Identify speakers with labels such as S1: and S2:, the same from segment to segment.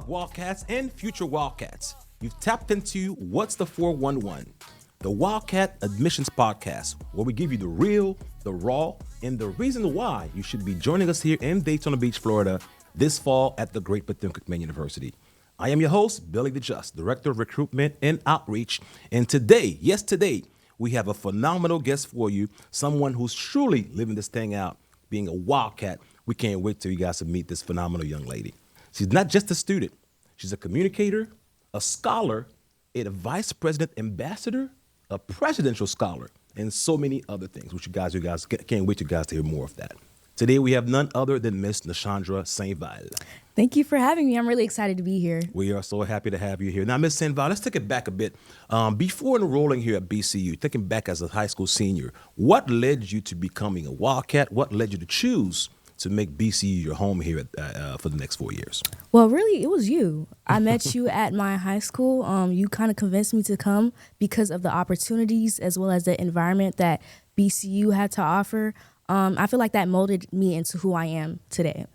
S1: about Wildcats and future Wildcats? You've tapped into What's the 411, the Wildcat Admissions Podcast, where we give you the real, the raw, and the reason why you should be joining us here in Daytona Beach, Florida, this fall at the great Bethune-Cookman University. I am your host, Billy the Just, Director of Recruitment and Outreach, and today, we have a phenomenal guest for you, someone who's truly living this thing out, being a Wildcat. We can't wait till you guys to meet this phenomenal young lady. She's not just a student. She's a communicator, a scholar, a vice president ambassador, a presidential scholar, and so many other things, which you guys can't wait you guys to hear more of that. Today, we have none other than Miss Nichandra Saint-Val.
S2: Thank you for having me. I'm really excited to be here.
S1: We are so happy to have you here. Now, Miss Saint-Val, let's take it back a bit. Before enrolling here at BCU, thinking back as a high school senior, what led you to becoming a Wildcat? What led you to choose to make BCU your home here for the next 4 years?
S2: Well, really, it was you. I met you at my high school. You kind of convinced me to come because of the opportunities as well as the environment that BCU had to offer. I feel like that molded me into who I am today.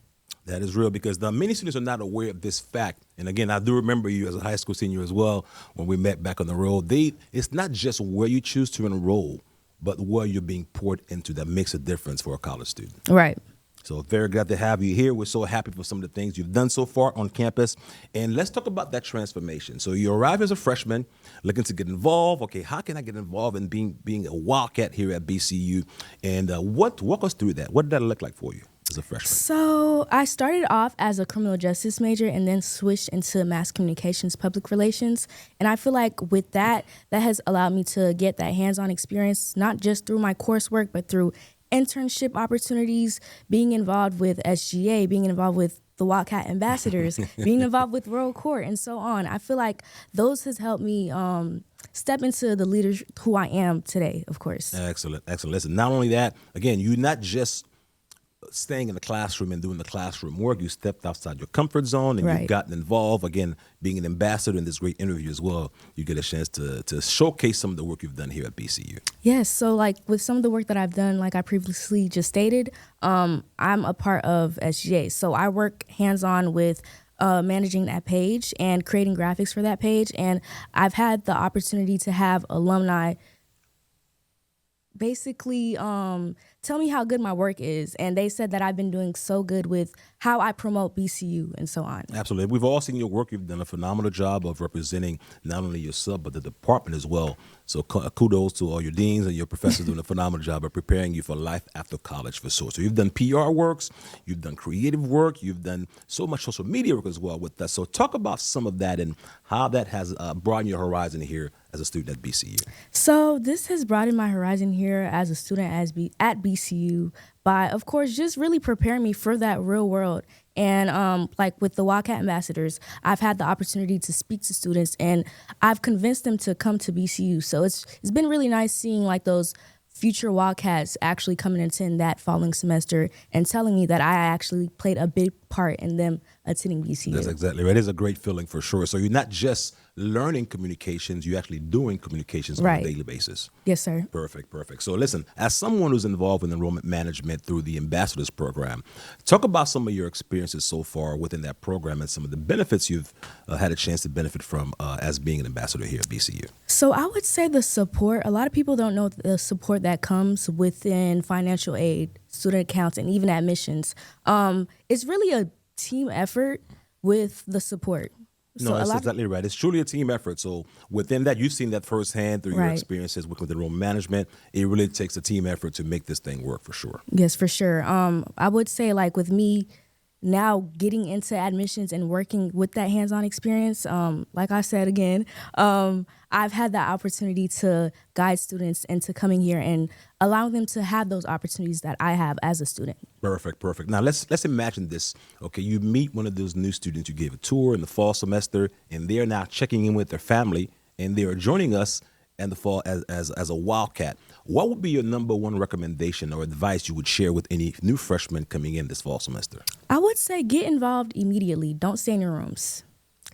S1: That is real because many students are not aware of this fact. And again, I do remember you as a high school senior as well when we met back on the road. It's not just where you choose to enroll, but where you're being poured into that makes a difference for a college student.
S2: Right.
S1: So very glad to have you here. We're so happy for some of the things you've done so far on campus. And let's talk about that transformation. So you arrive as a freshman, looking to get involved. Okay, how can I get involved in being a Wildcat here at BCU? And walk us through that. What did that look like for you as a freshman?
S2: So I started off as a criminal justice major and then switched into mass communications, public relations. And I feel like with that has allowed me to get that hands-on experience, not just through my coursework, but through internship opportunities, being involved with SGA, being involved with the Wildcat Ambassadors, being involved with Royal Court, and so on. I feel like those has helped me step into the leader who I am today, of course.
S1: Excellent. Listen, not only that, again, you're not just staying in the classroom and doing the classroom work. You stepped outside your comfort zone and
S2: Right.
S1: You've gotten involved. Again, being an ambassador in this great interview as well, you get a chance to showcase some of the work you've done here at BCU.
S2: Yes, so like with some of the work that I've done, like I previously just stated, I'm a part of SGA. So I work hands-on with managing that page and creating graphics for that page. And I've had the opportunity to have alumni basically tell me how good my work is. And they said that I've been doing so good with how I promote BCU and so on.
S1: Absolutely. We've all seen your work. You've done a phenomenal job of representing not only yourself, but the department as well. So kudos to all your deans and your professors doing a phenomenal job of preparing you for life after college for sure. So you've done PR works, you've done creative work, you've done so much social media work as well with that. So talk about some of that and how that has broadened your horizon here as a student at BCU.
S2: So this has broadened my horizon here as a student at BCU by, of course, just really preparing me for that real world. And like with the Wildcat Ambassadors, I've had the opportunity to speak to students and I've convinced them to come to BCU. So it's been really nice seeing like those future Wildcats actually coming and attend that following semester and telling me that I actually played a big part in them attending BCU.
S1: That's exactly right. It is a great feeling for sure. So you're not just learning communications, you're actually doing communications
S2: Right.
S1: on a daily basis.
S2: Yes, sir.
S1: Perfect. So listen, as someone who's involved in enrollment management through the Ambassadors program, talk about some of your experiences so far within that program and some of the benefits you've had a chance to benefit from as being an ambassador here at BCU.
S2: So I would say the support, a lot of people don't know the support that comes within financial aid, student accounts, and even admissions. It's really a team effort with the support.
S1: No, that's exactly right. It's truly a team effort. So within that, you've seen that firsthand through your
S2: Right.
S1: experiences working with enrollment management. It really takes a team effort to make this thing work for sure.
S2: Yes, for sure. I would say like with me now getting into admissions and working with that hands-on experience, like I said again, I've had that opportunity to guide students into coming here and allowing them to have those opportunities that I have as a student.
S1: Perfect. Now let's imagine this. Okay, you meet one of those new students. You gave a tour in the fall semester, and they're now checking in with their family, and they are joining us in the fall as a Wildcat. What would be your number one recommendation or advice you would share with any new freshmen coming in this fall semester?
S2: I would say get involved immediately. Don't stay in your rooms.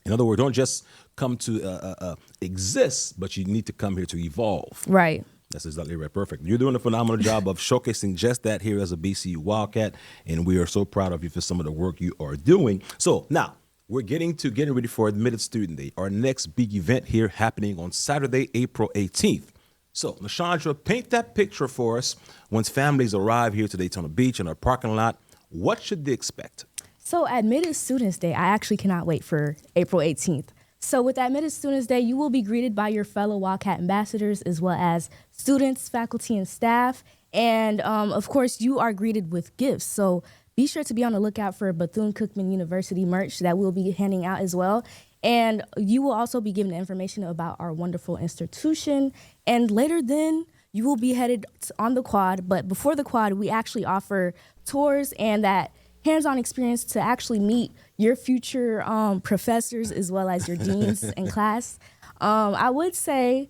S1: In other words, don't just come to exist, but you need to come here to evolve.
S2: Right.
S1: That's exactly right. Perfect. You're doing a phenomenal job of showcasing just that here as a BCU Wildcat, and we are so proud of you for some of the work you are doing. So now, we're getting ready for Admitted Student Day, our next big event here happening on Saturday, April 18th. So, Nichandra, paint that picture for us. Once families arrive here to Daytona Beach in our parking lot, what should they expect?
S2: So, Admitted Students Day, I actually cannot wait for April 18th. So, with Admitted Students Day, you will be greeted by your fellow Wildcat ambassadors, as well as students, faculty, and staff. And, of course, you are greeted with gifts. So, be sure to be on the lookout for Bethune-Cookman University merch that we'll be handing out as well. And you will also be given information about our wonderful institution. And later then, you will be headed on the quad. But before the quad, we actually offer tours and that hands-on experience to actually meet your future professors as well as your deans in class. I would say,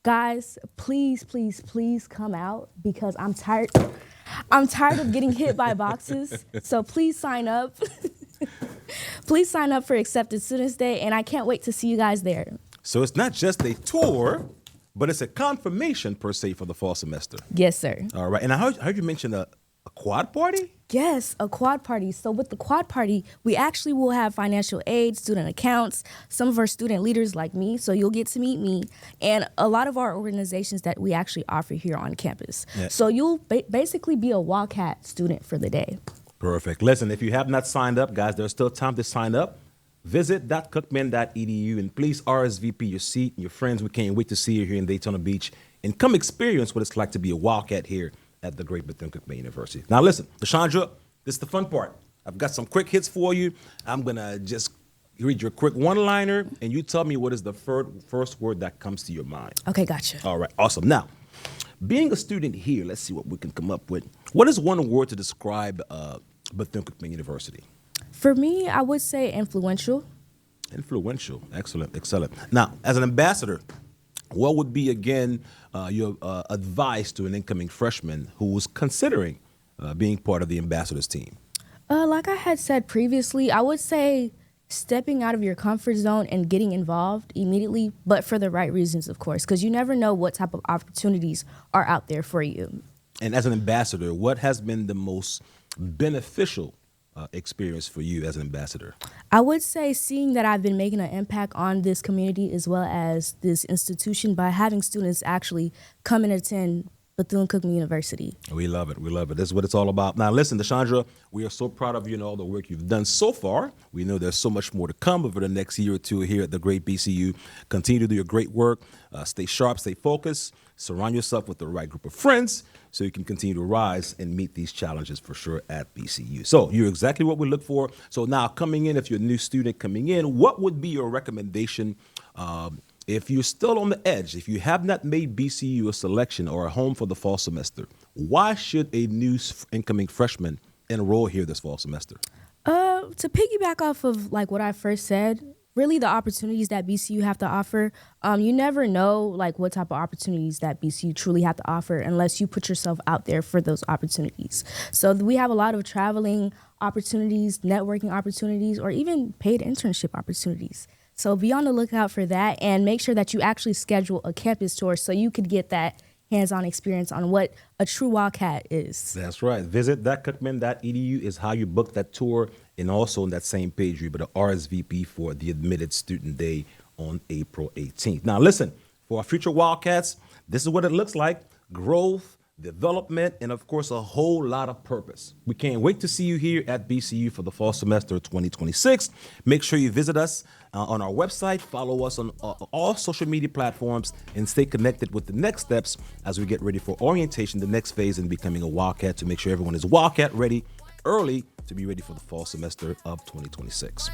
S2: guys, please come out because I'm tired of getting hit by boxes. So please sign up. Please sign up for Accepted Students Day, and I can't wait to see you guys there.
S1: So it's not just a tour, but it's a confirmation per se for the fall semester.
S2: Yes, sir.
S1: All right. And I heard you mention a quad party?
S2: Yes, a quad party. So with the quad party, we actually will have financial aid, student accounts, some of our student leaders like me, so you'll get to meet me, and a lot of our organizations that we actually offer here on campus. Yeah. So you'll basically be a Wildcat student for the day.
S1: Perfect. Listen, if you have not signed up, guys, there's still time to sign up. Visit .cookman.edu and please RSVP your seat and your friends. We can't wait to see you here in Daytona Beach and come experience what it's like to be a Wildcat here at the great Bethune-Cookman University. Now listen, Nichandra, this is the fun part. I've got some quick hits for you. I'm going to just read your quick one-liner, and you tell me what is the first word that comes to your mind.
S2: Okay, gotcha.
S1: All right, awesome. Now, being a student here, let's see what we can come up with. What is one word to describe Bethune-Cookman University?
S2: For me, I would say influential.
S1: Influential. Excellent, excellent. Now, as an ambassador, what would be, again, your advice to an incoming freshman who's considering being part of the ambassadors team?
S2: Like I had said previously, I would say stepping out of your comfort zone and getting involved immediately, but for the right reasons, of course, because you never know what type of opportunities are out there for you.
S1: And as an ambassador, what has been the most beneficial experience for you as an ambassador?
S2: I would say seeing that I've been making an impact on this community as well as this institution by having students actually come and attend Bethune-Cookman University.
S1: We love it. We love it. This is what it's all about. Now, listen, Nichandra, we are so proud of you and all the work you've done so far. We know there's so much more to come over the next year or two here at the great BCU. Continue to do your great work. Stay sharp, stay focused. Surround yourself with the right group of friends so you can continue to rise and meet these challenges for sure at BCU. So you're exactly what we look for. So now coming in, if you're a new student coming in, what would be your recommendation if you're still on the edge, if you have not made BCU a selection or a home for the fall semester? Why should a new incoming freshman enroll here this fall semester?
S2: To piggyback off of like what I first said, really the opportunities that BCU have to offer, you never know like what type of opportunities that BCU truly have to offer unless you put yourself out there for those opportunities. So we have a lot of traveling opportunities, networking opportunities, or even paid internship opportunities. So be on the lookout for that and make sure that you actually schedule a campus tour so you could get that hands-on experience on what a true Wildcat is.
S1: That's right. Visit .cookman.edu is how you book that tour. And also on that same page, you're able to RSVP for the Admitted Student Day on April 18th. Now, listen, for our future Wildcats, this is what it looks like. Growth, development, and, of course, a whole lot of purpose. We can't wait to see you here at BCU for the fall semester 2026. Make sure you visit us on our website, follow us on all social media platforms, and stay connected with the next steps as we get ready for orientation, the next phase in becoming a Wildcat, to make sure everyone is Wildcat ready early to be ready for the fall semester of 2026.